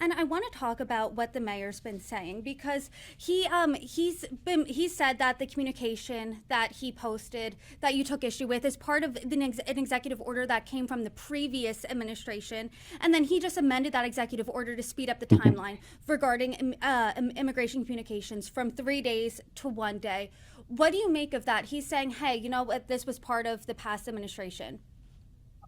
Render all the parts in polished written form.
And I want to talk about what the mayor's been saying because he said that the communication that he posted that you took issue with is part of an executive order that came from the previous administration, and then he just amended that executive order to speed up the timeline regarding immigration communications from 3 days to 1 day. What do you make of that? He's saying, hey, you know what, this was part of the past administration.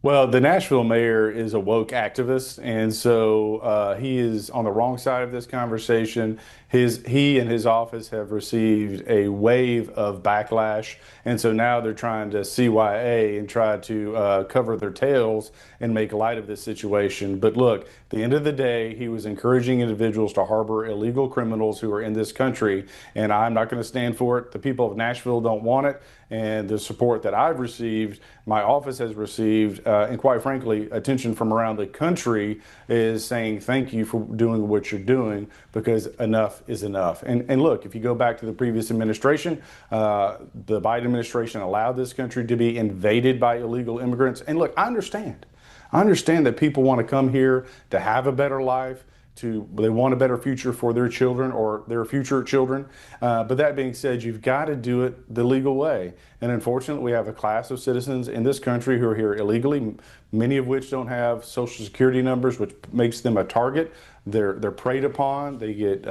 Well, the Nashville mayor is a woke activist, and so he is on the wrong side of this conversation. He and his office have received a wave of backlash, and so now they're trying to CYA and try to cover their tails and make light of this situation. But look, at the end of the day, he was encouraging individuals to harbor illegal criminals who are in this country, and I'm not going to stand for it. The people of Nashville don't want it, and the support that I've received, my office has received, and quite frankly, attention from around the country is saying thank you for doing what you're doing, because enough is enough. And look, if you go back to the previous administration, the Biden administration allowed this country to be invaded by illegal immigrants. And look, I understand. I understand that people want to come here to have a better life, they want a better future for their children or their future children. But that being said, you've got to do it the legal way. And unfortunately, we have a class of citizens in this country who are here illegally, many of which don't have social security numbers, which makes them a target. They're preyed upon. They get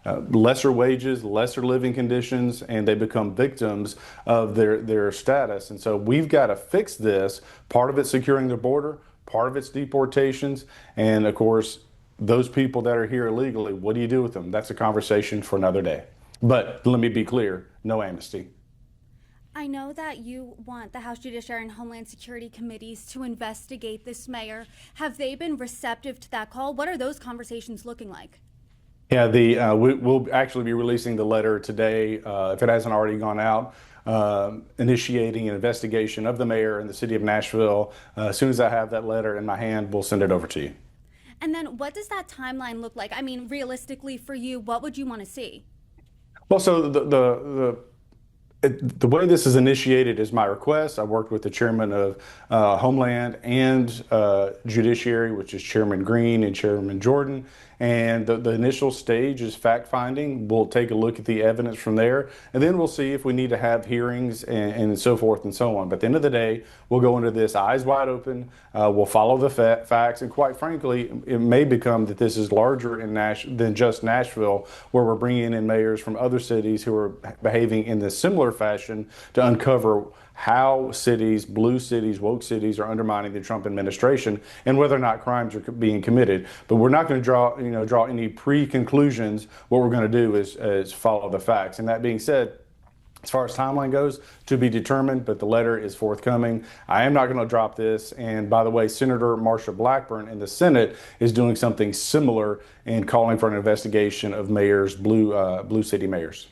lesser wages, lesser living conditions, and they become victims of their status. And so we've got to fix this. Part of it's securing the border, part of it's deportations, and of course, those people that are here illegally, what do you do with them? That's a conversation for another day. But let me be clear, no amnesty. I know that you want the House Judiciary and Homeland Security committees to investigate this mayor. Have they been receptive to that call? What are those conversations looking like? Yeah, we'll actually be releasing the letter today, if it hasn't already gone out, initiating an investigation of the mayor and the city of Nashville. As soon as I have that letter in my hand, we'll send it over to you. And then what does that timeline look like? I mean, realistically for you, what would you want to see? Well, so the way this is initiated is my request. I worked with the chairman of Homeland and Judiciary, which is Chairman Green and Chairman Jordan. And the initial stage is fact finding. We'll take a look at the evidence from there, and then we'll see if we need to have hearings and so forth and so on. But at the end of the day, we'll go into this eyes wide open. We'll follow the facts, and quite frankly, it may become that this is larger than just Nashville, where we're bringing in mayors from other cities who are behaving in this similar fashion to uncover how cities, blue cities, woke cities are undermining the Trump administration and whether or not crimes are being committed. But we're not going to draw any pre-conclusions. What we're going to do is follow the facts. And that being said, as far as timeline goes, to be determined, but the letter is forthcoming. I am not going to drop this. And by the way, Senator Marsha Blackburn in the Senate is doing something similar and calling for an investigation of blue city mayors.